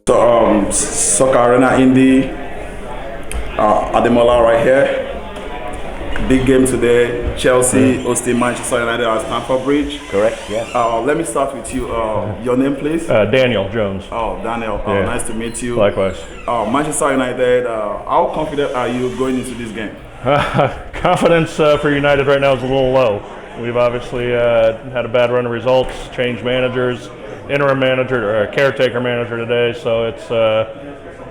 So, Soccer Arena Indy, Ademola right here. Big game today. Chelsea hosting Manchester United at Stamford Bridge. Correct, yeah. Let me start with you. Your name, please? Daniel Jones. Oh, Daniel. Yeah. Nice to meet you. Likewise. Manchester United, how confident are you going into this game? Confidence for United right now is a little low. We've obviously had a bad run of results, changed managers, interim manager or caretaker manager today, so it's I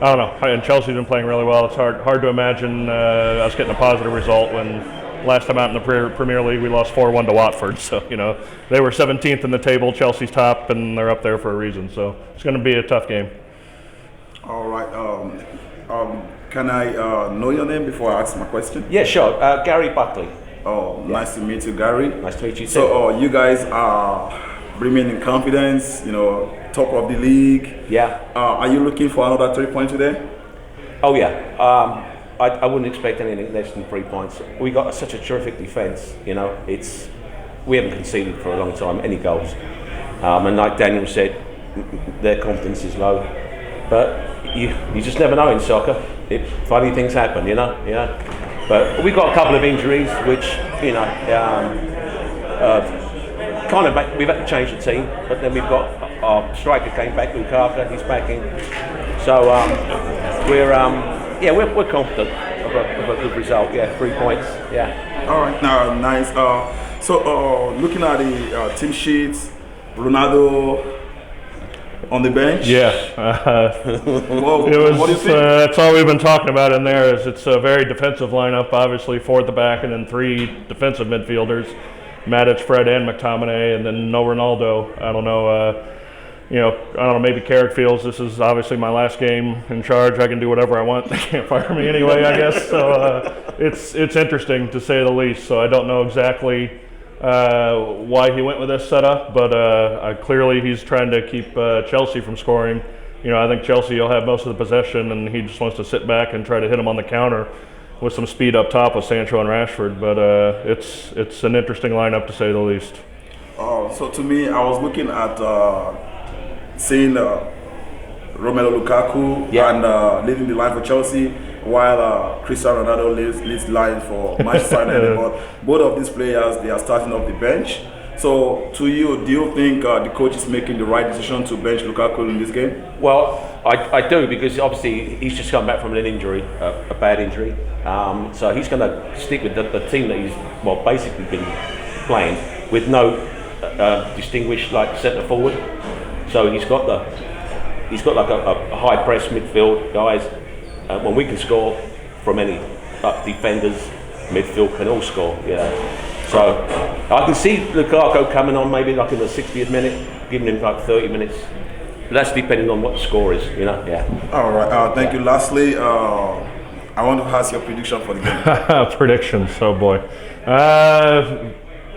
don't know. And Chelsea's been playing really well. It's hard to imagine us getting a positive result when last time out in the Premier League we lost 4-1 to Watford. So they were 17th in the table, Chelsea's top, and they're up there for a reason. So it's going to be a tough game. All right. Can I know your name before I ask my question? Yeah, sure. Gary Buckley. Oh, yeah. Nice to meet you, Gary. Nice to meet you too. So you guys are bringing in confidence, top of the league. Yeah. Are you looking for another 3 points today? Oh yeah. I wouldn't expect anything less than 3 points. We got such a terrific defence. We haven't conceded for a long time any goals. And like Daniel said, their confidence is low. But you just never know in soccer. Funny things happen, But we've got a couple of injuries, which we've had to change the team. But then we've got our striker came back, Lukaku. He's back in. So we're confident of a good result. Yeah, 3 points. Yeah. All right. Nice. So looking at the team sheets, Ronaldo on the bench. Yeah. What do you think? That's all we've been talking about in there. Is it's a very defensive lineup. Obviously, 4 at the back, and then 3 defensive midfielders: Matic, Fred, and McTominay, and then no Ronaldo. I don't know. Maybe Carrick feels this is obviously my last game in charge. I can do whatever I want. They can't fire me anyway, I guess. So it's interesting to say the least. So I don't know exactly why he went with this setup, but clearly he's trying to keep Chelsea from scoring. I think Chelsea will have most of the possession, and he just wants to sit back and try to hit them on the counter with some speed up top with Sancho and Rashford. But it's an interesting lineup to say the least. So to me, I was looking at seeing Romelu Lukaku and leading the line for Chelsea, while Cristiano Ronaldo leads the line for Manchester United. But both of these players, they are starting off the bench. So to you, do you think the coach is making the right decision to bench Lukaku in this game? Well, I do, because obviously he's just come back from an injury, a bad injury. So he's going to stick with the team that he's basically been playing with no distinguished centre forward. So he's got like a high press midfield guys. When we can score from any defenders, midfield can all score. So I can see Lukaku coming on maybe like in the 60th minute, giving him like 30 minutes. But that's depending on what the score is, Yeah. All right. Thank you. Lastly, I want to ask your prediction for the game. Predictions, oh boy.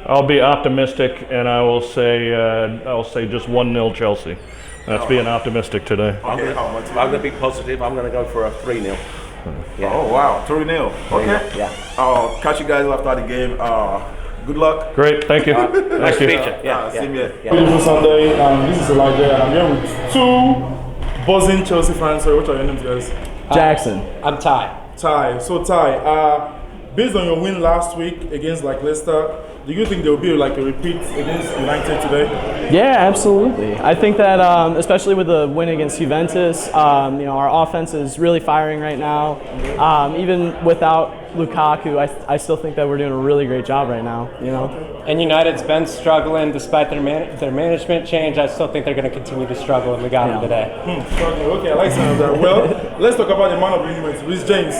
I'll be optimistic, and I will say just 1-0 Chelsea. That's being optimistic today. Okay. I'm going to be positive. I'm going to go for a 3-0. Yeah. Oh wow, 3-0. Okay. Yeah. I'll catch you guys after the game. Good luck. Great. Thank you. Nice to meet you. Same here. Beautiful Sunday. This is Elijah, and I'm here with 2 buzzing Chelsea fans. Sorry, what are your names, guys? Jackson. I'm Ty. So Ty, based on your win last week against Leicester, do you think there will be a repeat against United today? Yeah, absolutely. I think that especially with the win against Juventus, our offense is really firing right now. Even without Lukaku, I still think that we're doing a really great job right now. And United's been struggling despite their management change. I still think they're going to continue to struggle, and we got them today. Okay, I like some of that. Well, let's talk about the man of the moment, Reece James.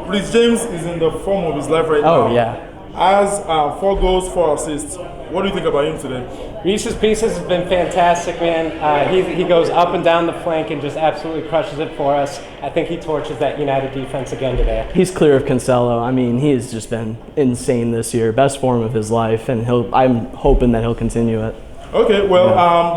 Reece James is in the form of his life right now. Oh yeah. Has 4 goals, 4 assists. What do you think about him today? Reece's pieces have been fantastic, man. He goes up and down the flank and just absolutely crushes it for us. I think he torches that United defense again today. He's clear of Cancelo. I mean, he has just been insane this year. Best form of his life, and I'm hoping that he'll continue it. Okay, well,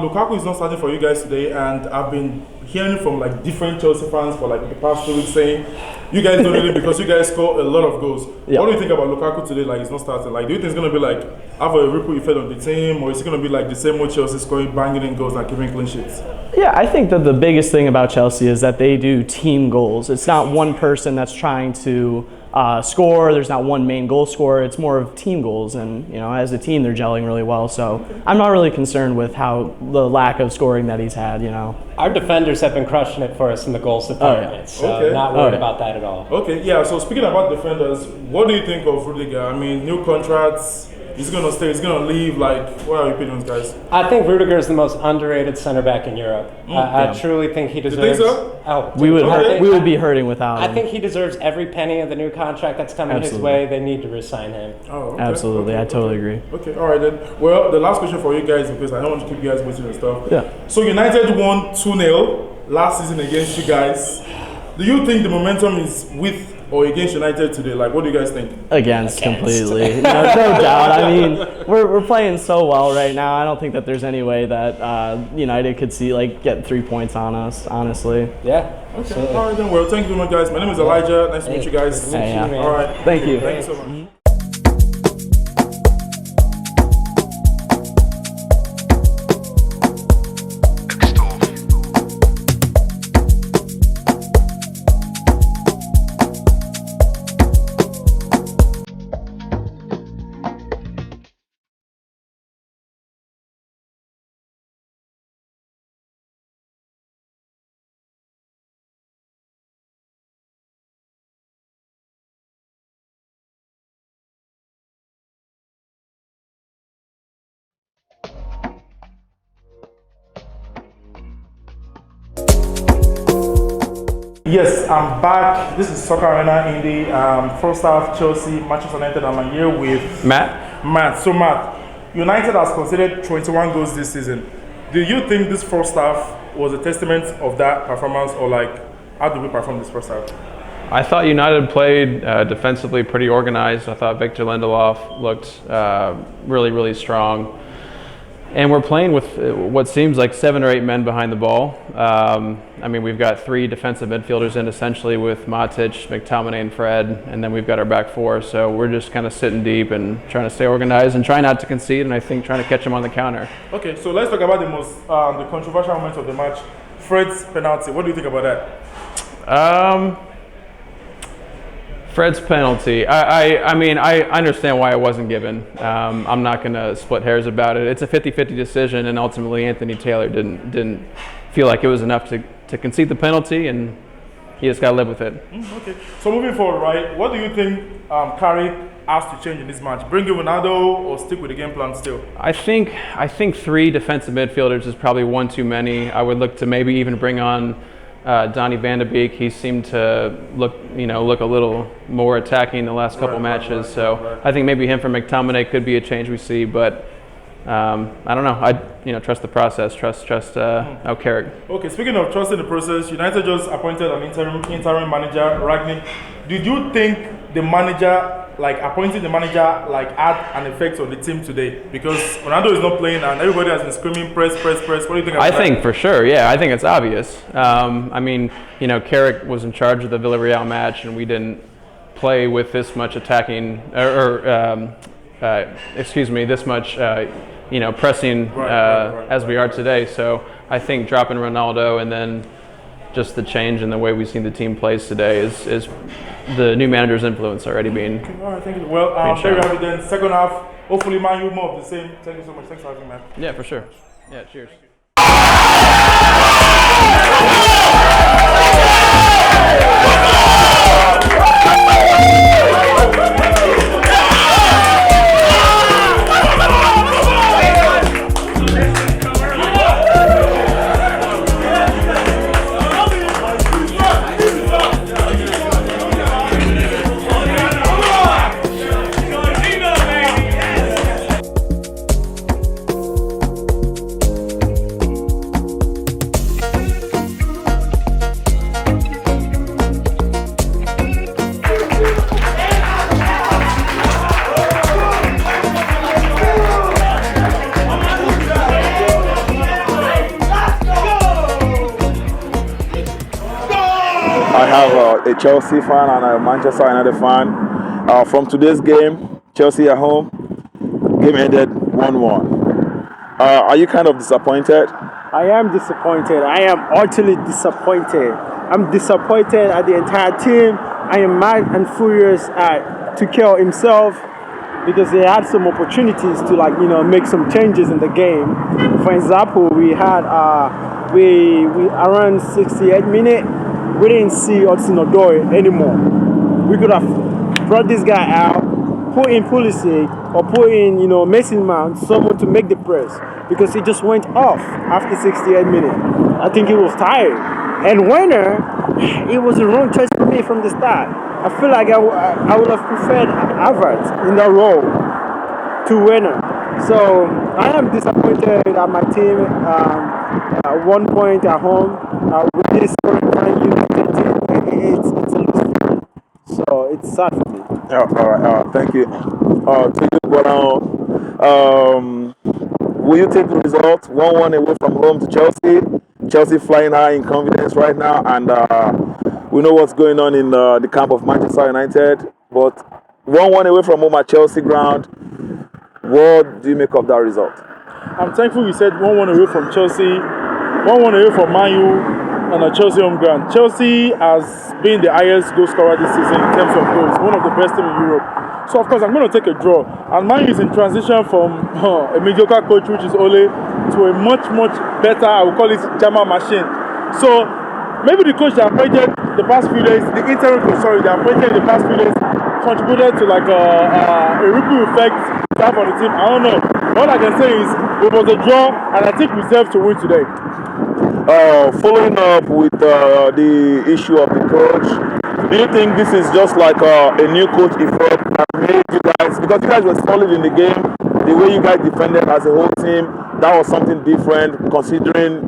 Lukaku is not starting for you guys today, and I've been hearing from like different Chelsea fans for like the past 2 weeks saying you guys don't need it because you guys score a lot of goals. Yeah. What do you think about Lukaku today? Like, he's not starting. Like, do you think it's gonna be like have a ripple effect on the team, or is it gonna be like the same old Chelsea scoring, banging in goals, like giving clean sheets? Yeah, I think that the biggest thing about Chelsea is that they do team goals. It's not one person that's trying to score. There's not one main goal scorer. It's more of team goals, and as a team, they're gelling really well. So I'm not really concerned with how the lack of scoring that he's had. Our defenders have been crushing it for us in the goals department, so not worried about that at all. Okay, yeah. So speaking about defenders, what do you think of Rudiger? I mean, new contracts. He's gonna stay. He's gonna leave. Like, what are your opinions, guys? I think Rudiger is the most underrated center back in Europe. I truly think he deserves. You think so? Oh, we would be hurting without him. I think he deserves every penny of the new contract that's coming his way. They need to re-sign him. Oh, okay. Absolutely, I totally agree. Okay, all right then. Well, the last question for you guys, because I don't want to keep you guys waiting and stuff. Yeah. So United won 2-0 last season against you guys. Do you think the momentum is with or against United today? Like, what do you guys think? Against. Completely. No doubt. I mean, we're playing so well right now. I don't think that there's any way that United could get 3 points on us, honestly. Yeah. Okay. All right then. Well, thank you very much, guys. My name is Elijah. Nice to meet you guys. All right. Thank you. Thank you so much. Yes, I'm back. This is Soccer Arena Indy. First half, Chelsea, Manchester United. I'm here with Matt. So Matt, United has conceded 21 goals this season. Do you think this first half was a testament of that performance, or how did we perform this first half? I thought United played defensively pretty organized. I thought Victor Lindelof looked really, really strong. And we're playing with what seems like 7 or 8 men behind the ball. I mean, we've got 3 defensive midfielders in essentially with Matic, McTominay, and Fred, and then we've got our back 4. So we're just kind of sitting deep and trying to stay organized and try not to concede, and I think trying to catch them on the counter. Okay, so let's talk about the controversial moment of the match, Fred's penalty. What do you think about that? Fred's penalty. I mean, I understand why it wasn't given. I'm not going to split hairs about it. It's a 50-50 decision, and ultimately Anthony Taylor didn't feel like it was enough to concede the penalty, and he just got to live with it. Okay. So moving forward, right? What do you think Carrick has to change in this match? Bring in Ronaldo or stick with the game plan still? I think 3 defensive midfielders is probably 1 too many. I would look to maybe even bring on Donny van de Beek. He seemed to look a little more attacking the last couple matches. So I think maybe him for McTominay could be a change we see, but I don't know. I trust the process. Trust Carrick. Okay, speaking of trusting the process, United just appointed an interim manager, Ragnick. Did you think the manager, appointing the manager, had an effect on the team today? Because Ronaldo is not playing and everybody has been screaming press. What do you think about that? I think for sure, yeah. I think it's obvious. I mean, Carrick was in charge of the Villarreal match, and we didn't play with this much attacking this much pressing as we are today. So I think dropping Ronaldo and then just the change in the way we've seen the team plays today is the new manager's influence already being. Okay, all right, thank you. Well, there you have it then. Second half, hopefully Man U more of the same. Thank you so much. Thanks for having me, man. Yeah, for sure. Yeah, cheers. a Chelsea fan and a Manchester United fan. From today's game, Chelsea at home, game ended 1-1. Are you kind of disappointed? I am disappointed. I am utterly disappointed. I'm disappointed at the entire team. I am mad and furious at Tuchel himself because they had some opportunities to make some changes in the game. For example, we had we around 68 minutes, we didn't see Hudson-Odoi anymore. We could have brought this guy out, put in Pulisic or put in Mason Mount, someone to make the press, because he just went off after 68 minutes. I think he was tired. And Werner, it was the wrong choice for me from the start. I feel like I would have preferred Havertz in that role to Werner. So I am disappointed at my team. 1 point at home with this current United team, it's a loss. So it's sad for me. All right. Thank you. Will you take the result 1-1 away from home to Chelsea? Chelsea flying high in confidence right now, and we know what's going on in the camp of Manchester United. But 1-1 away from home at Chelsea ground, what do you make of that result? I'm thankful you said 1-1 away from Chelsea, 1-1 away from Man U on a Chelsea home ground. Chelsea has been the highest goal scorer this season in terms of goals, one of the best teams in Europe. So of course I'm going to take a draw. And Man U is in transition from a mediocre coach, which is Ole, to a much better, I would call it German machine. So maybe the coach that appointed the past few days, the interim coach, they appointed the past few days, contributed to like a ripple effect to have on the team. I don't know. All I can say is it was a draw, and I think we deserve to win today. Following up with the issue of the coach, do you think this is just like a new coach effect that made you guys, because you guys were solid in the game, the way you guys defended as a whole team, that was something different considering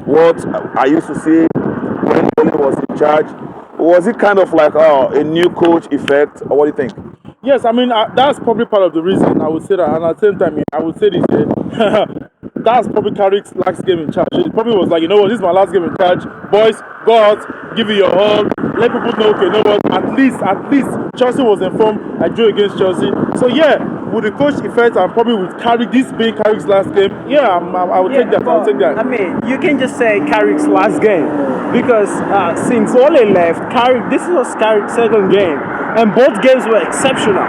what I used to see when Ole was in charge? Was it kind of like a new coach effect, or what do you think? Yes, I mean, that's probably part of the reason I would say that, and at the same time, I would say this, that's probably Carrick's last game in charge. It probably was like, you know what, this is my last game in charge. Boys, go out, give it your all, let people know, okay, you know what, at least Chelsea was informed I drew against Chelsea. So yeah, with the coach effect and probably with Carrick, this being Carrick's last game, yeah, I would take that. I'll take that. I mean, you can just say Carrick's last game because since Ole left, this was Carrick's second game, and both games were exceptional.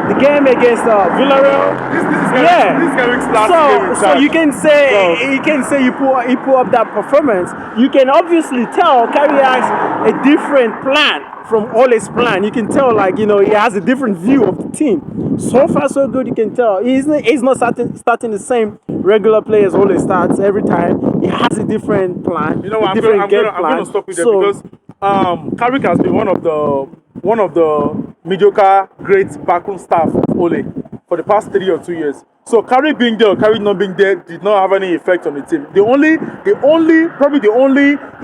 The game against Villarreal, This is Carrick's last game in charge. So you can say he put up that performance. You can obviously tell Carrick has a different plan from Ole's plan. You can tell, he has a different view of the team. So far, so good. You can tell he's not starting the same regular players Ole starts every time. He has a different plan. You know what? I'm going to stop you there because Carrick has been one of the mediocre, great backroom staff of Ole for the past 3 or 2 years. So Carrick being there or Carrick not being there did not have any effect on the team. The only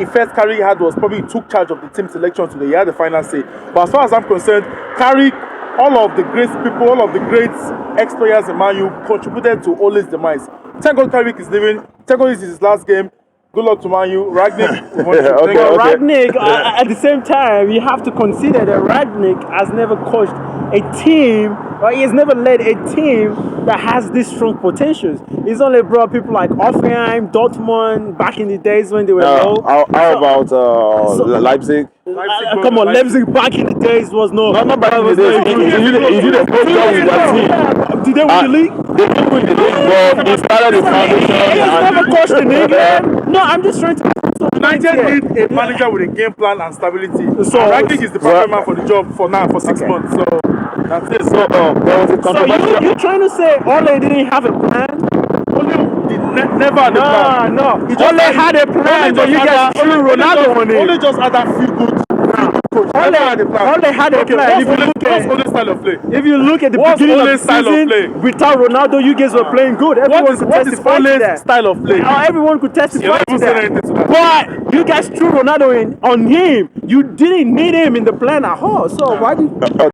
effect Carrick had was probably he took charge of the team selection today. He had the final say. But as far as I'm concerned, Carrick, all of the great people, all of the great ex-players in Man U contributed to Ole's demise. Thank God Carrick is leaving. Thank God this is his last game. Good luck to Man U. Rangnick. Rangnick, at the same time, you have to consider that Rangnick has never coached a team, or he has never led a team that has these strong potentials. He's only brought people like Hoffenheim, Dortmund, back in the days when they were low. How about Leipzig? Come on, Leipzig back in the days was no. Not back in the days. He did a great job with that team. Did they win the league? They didn't win the league, but he started the foundation. He has never coached in England. No, I'm just trying to. United need a manager with a game plan and stability. So Rangnick is the perfect man for the job for now, for 6 months. So that's it. So there was a controversy. So you're trying to say Ole didn't have a plan? Ole never had a plan. No. Ole had a plan, but you guys threw Ronaldo on it. Ole just had that feel good. Ole had a plan. Ole had a plan. What's Ole's style of play? If you look at the beginning of the season, without Ronaldo, you guys were playing good. Everyone could testify to that. What is Ole's style of play? Everyone could testify to that. But you guys threw Ronaldo on him. You didn't need him in the plan at all. So why did?